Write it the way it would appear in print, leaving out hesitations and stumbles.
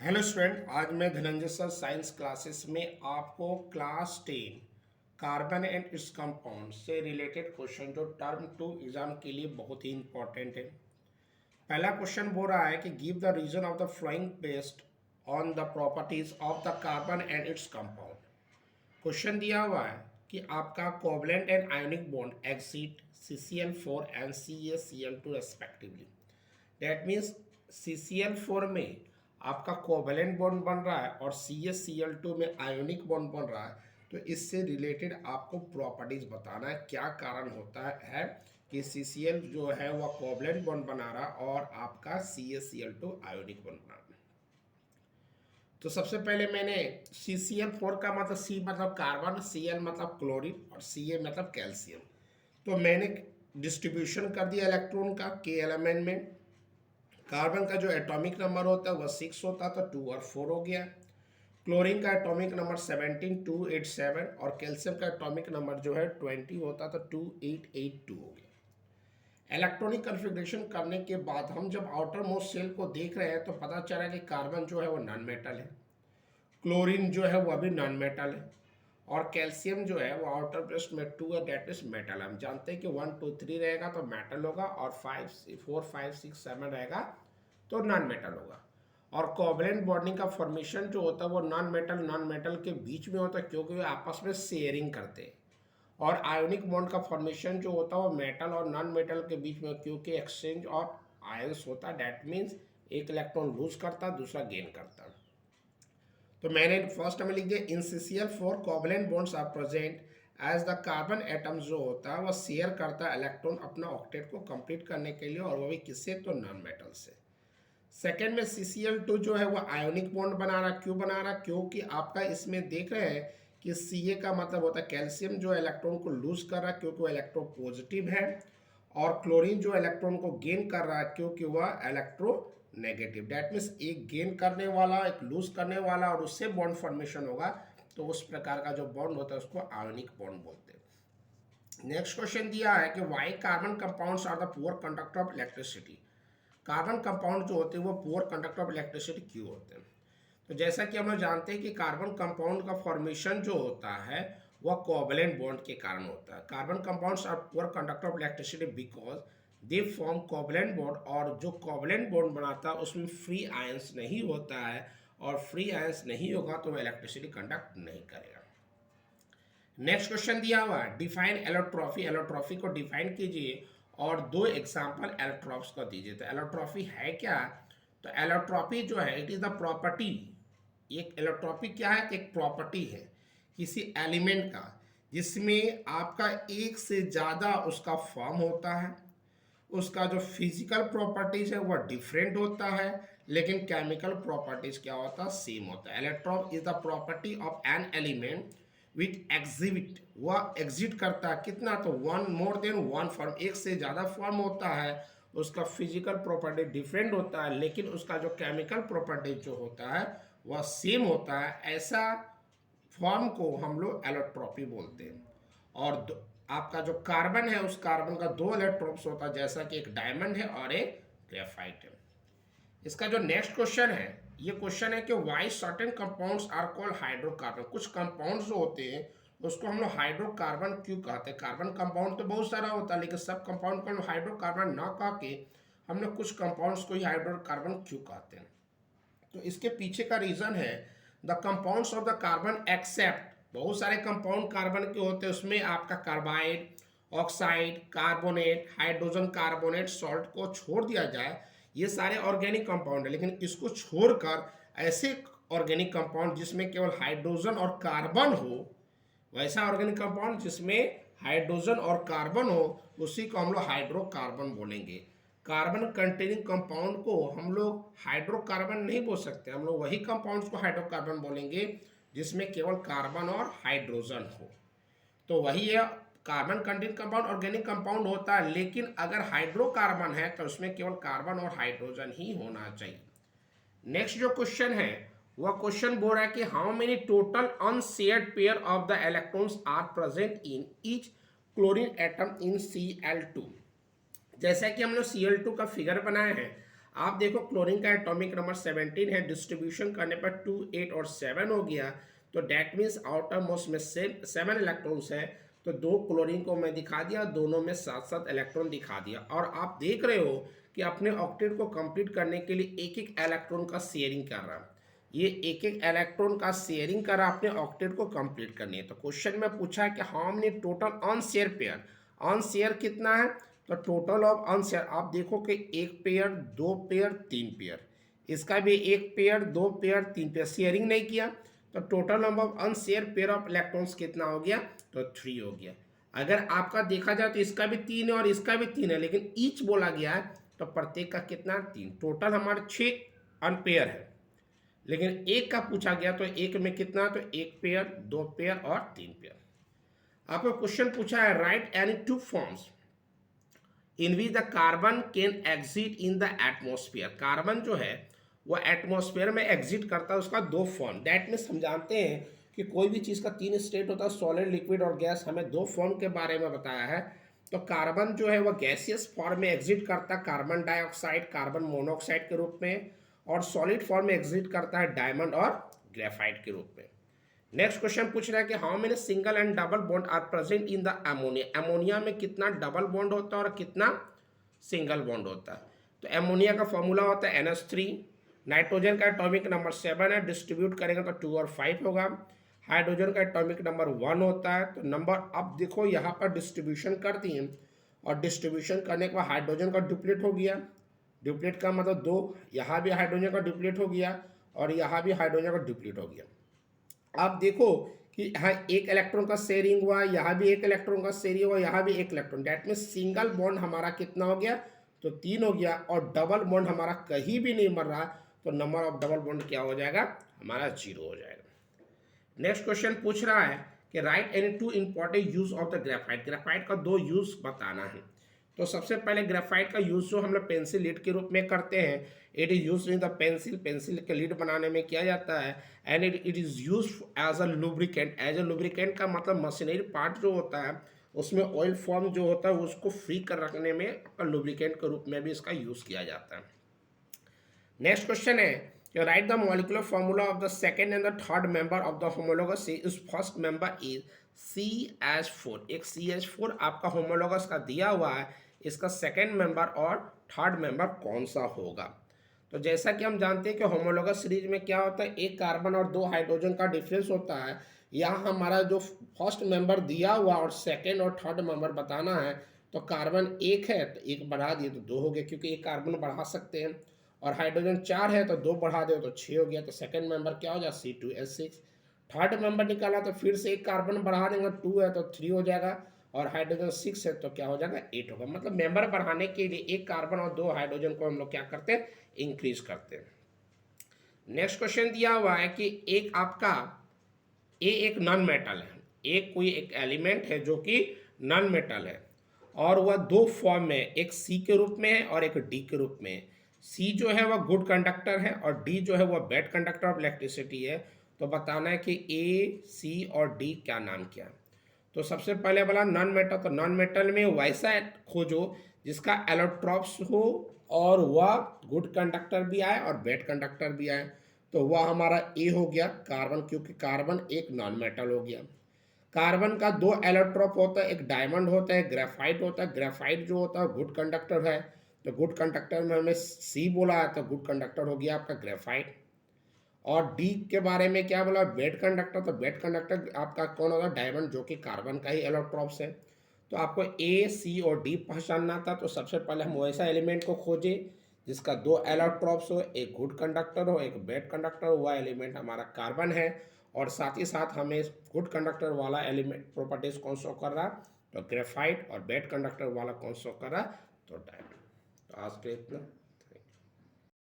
Hello student, आज मैं Dhananjay sir science classes में आपको class 10 carbon and its compound से रिलेटेड क्वेश्चन जो टर्म 2 एग्जाम के लिए बहुत ही इंपॉर्टेंट है। पहला क्वेश्चन बोल रहा है कि give the reason of the following based on the properties of the carbon and its compound. Question दिया हुआ है कि आपका covalent and ionic bond exist CCl4 and CaCl2 respectively. That means CCl4 में आपका कोवेलेंट बॉन्ड बन रहा है और CaCl2 में आयोनिक बॉन्ड बन रहा है। तो इससे रिलेटेड आपको प्रॉपर्टीज बताना है, क्या कारण होता है कि CCl जो है वह कोवेलेंट बॉन्ड बना रहा और आपका CaCl2 आयोनिक बॉन्ड बना रहा। तो सबसे पहले मैंने CCl4 का मतलब C मतलब कार्बन, Cl मतलब क्लोरीन और Ca मतलब कैल्शियम। तो मैंने डिस्ट्रीब्यूशन कर दिया इलेक्ट्रॉन का के एलिमेंट में। कार्बन का जो एटॉमिक नंबर होता है वह 6 होता है, तो 2 और 4 हो गया। क्लोरीन का एटॉमिक नंबर 17 287 और कैल्शियम का एटॉमिक नंबर जो है 20 होता, तो 2882 हो गया। इलेक्ट्रॉनिक कन्फिग्रेशन करने के बाद हम जब आउटर मोस्ट शेल को देख रहे हैं तो पता चला कि कार्बन जो है वो नॉन मेटल है, क्लोरीन जो है वह भी नॉन मेटल है और कैल्शियम जो है वो आउटर ब्रेस्ट में 2 है, डेट इज मेटल। हम जानते हैं कि 1 2 3 रहेगा तो मेटल होगा और 5 4 5 6 7 रहेगा तो नॉन मेटल होगा। और कोवलेंट बॉन्डिंग का फॉर्मेशन जो होता है वो नॉन मेटल के बीच में होता है, क्योंकि वे आपस में शेयरिंग करते हैं। और आयोनिक बॉन्ड का फॉर्मेशन जो होता है वो मेटल और नॉन मेटल के बीच में, क्योंकि एक्सचेंज ऑफ आयंस होता है। डैट मीन्स एक इलेक्ट्रॉन लूज करता है, दूसरा गेन करता है। तो मैंने फर्स्ट में लिख दिया in CCl4 covalent bonds are present as the carbon atom जो होता है वह शेयर करता है इलेक्ट्रॉन अपना ऑक्टेट को कंप्लीट करने के लिए, और वो भी किससे, तो नॉन मेटल से। सेकेंड में CCl2 जो है वो आयोनिक बॉन्ड बना रहा। क्यों बना रहा? क्योंकि आपका इसमें देख रहे हैं कि Ca का मतलब होता है कैल्शियम जो इलेक्ट्रॉन को लूज कर रहा है क्योंकि वो इलेक्ट्रो पॉजिटिव है, और क्लोरीन जो इलेक्ट्रॉन को गेन कर रहा है क्योंकि वह इलेक्ट्रो नेगेटिव। डैट मीन्स एक गेन करने वाला एक लूज करने वाला और उससे बॉन्ड फॉर्मेशन होगा, तो उस प्रकार का जो बॉन्ड होता है उसको आयोनिक बॉन्ड बोलते हैं। नेक्स्ट क्वेश्चन दिया है कि why carbon compounds are the poor conductor of electricity. Carbon compound जो होते हैं वो पुअर कंडक्टर ऑफ इलेक्ट्रिसिटी क्यों होते हैं? तो जैसा कि हम लोग जानते हैं कि कार्बन कंपाउंड का फॉर्मेशन जो होता है वह कोवलेंट बॉन्ड के कारण होता है। Carbon compounds are poor conductor of electricity because they form covalent bond, और जो कोवलेंट बॉन्ड बनाता है उसमें फ्री आयंस नहीं होता है, और फ्री आयंस नहीं होगा तो वह इलेक्ट्रिसिटी कंडक्ट नहीं करेगा। नेक्स्ट क्वेश्चन दिया हुआ है डिफाइन एलोट्रॉफी। एलोट्रॉफी को डिफाइन कीजिए और दो एग्जांपल एलोट्रॉप्स को दीजिए। तो एलोट्रॉफी है क्या? तो एलोट्रॉपी जो है इट इज द प्रॉपर्टी। एक एलोट्रॉपी क्या है? एक प्रॉपर्टी है किसी एलिमेंट का जिसमें आपका एक से ज़्यादा उसका फॉर्म होता है, उसका जो फिजिकल प्रॉपर्टीज है वह डिफरेंट होता है, लेकिन केमिकल प्रॉपर्टीज क्या होता है? सेम होता है। Electron is the property of an element which exhibit, वह एग्जिट करता है कितना? तो one more than one form, एक से ज़्यादा फॉर्म होता है। उसका फिजिकल प्रॉपर्टी डिफरेंट होता है, लेकिन उसका जो केमिकल प्रॉपर्टी जो होता है वह सेम होता है। ऐसा फॉर्म को हम लोग एलोट्रॉपी बोलते हैं। और आपका जो कार्बन है उस कार्बन का दो इलेक्ट्रॉन्स होता है, जैसा कि एक डायमंड है और एक ग्रेफाइट है। इसका जो नेक्स्ट क्वेश्चन है, ये क्वेश्चन है कि why certain compounds are called hydrocarbon. कुछ कंपाउंड्स जो होते हैं उसको हम लोग हाइड्रोकार्बन क्यों कहते हैं? कार्बन कंपाउंड तो बहुत सारा होता है, लेकिन सब कंपाउंड को हम हाइड्रोकार्बन ना कह के हम लोग कुछ कंपाउंड्स को ही हाइड्रोकार्बन क्यों कहते हैं? तो इसके पीछे का रीजन है the compounds of the carbon except. बहुत सारे कंपाउंड कार्बन के होते हैं, उसमें आपका carbide, oxide, carbonate, hydrogen carbonate, salt को छोड़ दिया जाए, ये सारे ऑर्गेनिक कंपाउंड है। लेकिन इसको छोड़कर ऐसे ऑर्गेनिक कंपाउंड जिसमें केवल हाइड्रोजन और कार्बन हो, वैसा ऑर्गेनिक कंपाउंड जिसमें हाइड्रोजन और कार्बन हो, उसी को हम लोग हाइड्रोकार्बन बोलेंगे। कार्बन कंटेनिंग कंपाउंड को हम लोग हाइड्रोकार्बन नहीं बोल सकते, हम लोग वही कंपाउंड्स को हाइड्रोकार्बन बोलेंगे जिसमें केवल कार्बन और हाइड्रोजन हो। तो वही है, carbon containing compound organic compound होता है, लेकिन अगर हाइड्रोकार्बन है तो उसमें केवल कार्बन और हाइड्रोजन ही होना चाहिए। नेक्स्ट जो क्वेश्चन है वह क्वेश्चन बोल रहा है कि how many total unshared pair of the electrons are present in each chlorine atom in Cl2। जैसा कि हम लोग Cl2 का फिगर बनाए हैं, आप देखो क्लोरीन का एटॉमिक नंबर 17 है, डिस्ट्रीब्यूशन करने पर 2, 8 और 7 हो गया। तो डैट मीन्स आउटर मोस्ट में 7 इलेक्ट्रॉन्स है। तो दो क्लोरीन को मैं दिखा दिया, दोनों में 7-7 इलेक्ट्रॉन दिखा दिया। और आप देख रहे हो कि अपने ऑक्टेट को कंप्लीट करने के लिए एक एक इलेक्ट्रॉन का शेयरिंग कर रहा है। ये एक एक इलेक्ट्रॉन का शेयरिंग कर रहा अपने ऑक्टेट को कंप्लीट करनी है। तो क्वेश्चन में पूछा है कि how many total on share pair, on share कितना है। तो टोटल ऑफ अनशेयर आप देखो कि एक पेयर, दो पेयर, तीन पेयर, इसका भी एक पेयर, दो पेयर, तीन पेयर, शेयरिंग नहीं किया। तो total number of unshare pair of electrons कितना हो गया, तो 3 हो गया। अगर आपका देखा जाए तो इसका भी 3 है और इसका भी 3 है, लेकिन ईच बोला गया है तो प्रत्येक का कितना, 3। टोटल हमारे 6 अनपेयर है, लेकिन एक का पूछा गया तो एक में कितना, तो एक पेयर, दो पेयर और तीन पेयर। आपको क्वेश्चन पूछा है right any two forms in which the carbon can exit in the atmosphere. Carbon जो है वो एटमोस्फेयर में एग्जिट करता है, उसका दो फॉर्म। दैट मीन्स हम जानते हैं कि कोई भी चीज़ का 3 स्टेट होता है, सॉलिड, लिक्विड और गैस। हमें दो फॉर्म के बारे में बताया है। तो कार्बन जो है वो गैसियस फॉर्म में एग्जिट करता है, कार्बन डाइऑक्साइड, कार्बन मोनोऑक्साइड के रूप में, और सॉलिड फॉर्म में एग्जिट करता है डायमंड और ग्रेफाइट के रूप में। नेक्स्ट क्वेश्चन पूछ रहा है कि how many single and double bond are present in the ammonia. Ammonia में कितना डबल बॉन्ड होता है और कितना सिंगल बॉन्ड होता है। तो अमोनिया का फॉर्मूला होता है NH3। नाइट्रोजन का एटॉमिक नंबर 7 है, डिस्ट्रीब्यूट करेंगे तो 2 और 5 होगा। हाइड्रोजन का एटॉमिक नंबर 1 होता है। तो नंबर अब देखो यहाँ पर डिस्ट्रीब्यूशन कर दिए, और डिस्ट्रीब्यूशन करने के बाद हाइड्रोजन का डुप्लीट हो गया। डुप्लीट का मतलब 2, यहाँ भी हाइड्रोजन का डुप्लीट हो गया और यहाँ भी हाइड्रोजन का डुप्लीट हो गया। आप देखो कि यहाँ एक इलेक्ट्रॉन का शेयरिंग हुआ, यहाँ भी एक इलेक्ट्रॉन का शेयरिंग हुआ, यहाँ भी एक electron. That mean single bond हमारा कितना हो गया, तो 3 हो गया। और डबल बॉन्ड हमारा कहीं भी नहीं मर रहा, तो नंबर ऑफ डबल बॉन्ड क्या हो जाएगा, हमारा 0 हो जाएगा। नेक्स्ट क्वेश्चन पूछ रहा है कि right any two important use of the graphite. Graphite का 2 यूज बताना है। तो सबसे पहले ग्रेफाइट का यूज जो हम लोग पेंसिल लीड के रूप में करते हैं, it is use in the pencil, pencil के लीड बनाने में किया जाता है। And it is use as a lubricant. As a lubricant का मतलब मशीनरी पार्ट जो होता है उसमें ऑयल फॉर्म जो होता है उसको फ्री कर रखने में लुब्रिकेंट के रूप में भी इसका यूज किया जाता है। नेक्स्ट क्वेश्चन है कि right the molecular formula of the second and the third member of the homologous is first member is CH4। एक CH4 आपका होमोलोगस का दिया हुआ है, इसका सेकंड मेंबर और थर्ड मेंबर कौन सा होगा। तो जैसा कि हम जानते हैं कि होमोलोगस सीरीज में क्या होता है, एक कार्बन और 2 हाइड्रोजन का डिफरेंस होता है। यहाँ हमारा जो फर्स्ट मेंबर दिया हुआ और सेकंड और थर्ड मेंबर बताना है, तो कार्बन 1 है तो 1 बढ़ा दिए तो 2 हो गया, क्योंकि एक कार्बन बढ़ा सकते हैं। और हाइड्रोजन 4 है तो 2 बढ़ा दो तो 6 हो गया। तो सेकंड मेंबर क्या हो जाएगा, C2H6। थर्ड मेंबर निकाला तो फिर से एक कार्बन बढ़ा देंगे, 2 है तो 3 हो जाएगा, और हाइड्रोजन 6 है तो क्या हो जाएगा, 8 होगा। मतलब मेंबर बढ़ाने के लिए एक कार्बन और 2 हाइड्रोजन को हम लोग क्या करते हैं, इंक्रीज करते हैं। नेक्स्ट क्वेश्चन दिया हुआ है कि एक आपका एक नॉन मेटल है, एक कोई एक एलिमेंट है जो कि नॉन मेटल है, और वह 2 फॉर्म में, एक C के रूप में है और एक D के रूप में है। C जो है वह गुड कंडक्टर है और D जो है वह बैड कंडक्टर ऑफ इलेक्ट्रिसिटी है। तो बताना है कि A, C और D क्या नाम क्या है। तो सबसे पहले बोला नॉन मेटल, तो नॉन मेटल में वैसा खोजो जिसका एलोट्रॉप्स हो और वह गुड कंडक्टर भी आए और बैड कंडक्टर भी आए। तो वह हमारा ए हो गया कार्बन, क्योंकि कार्बन एक नॉन मेटल हो गया। कार्बन का 2 एलोट्रॉप होता है, एक डायमंड होता है, ग्रेफाइट होता है। ग्रेफाइट जो होता है गुड कंडक्टर है, तो गुड कंडक्टर में हमें सी बोला है, तो गुड कंडक्टर हो गया आपका ग्रेफाइट। और डी के बारे में क्या बोला, बैड कंडक्टर। तो बैड कंडक्टर आपका कौन होगा, डायमंड, जो कि कार्बन का ही एलोट्रॉप्स है। तो आपको ए, सी और डी पहचानना था। तो सबसे पहले हम वैसा एलिमेंट को खोजे जिसका 2 एलोट्रॉप्स हो, एक गुड कंडक्टर हो, एक बैड कंडक्टर हो। वह एलिमेंट हमारा कार्बन है, और साथ ही साथ हमें गुड कंडक्टर वाला एलिमेंट प्रॉपर्टीज कौन शो कर रहा, तो ग्रेफाइट, और बैड कंडक्टर वाला कौन शो कर रहा, तो डायमंड। तो आज के इतना।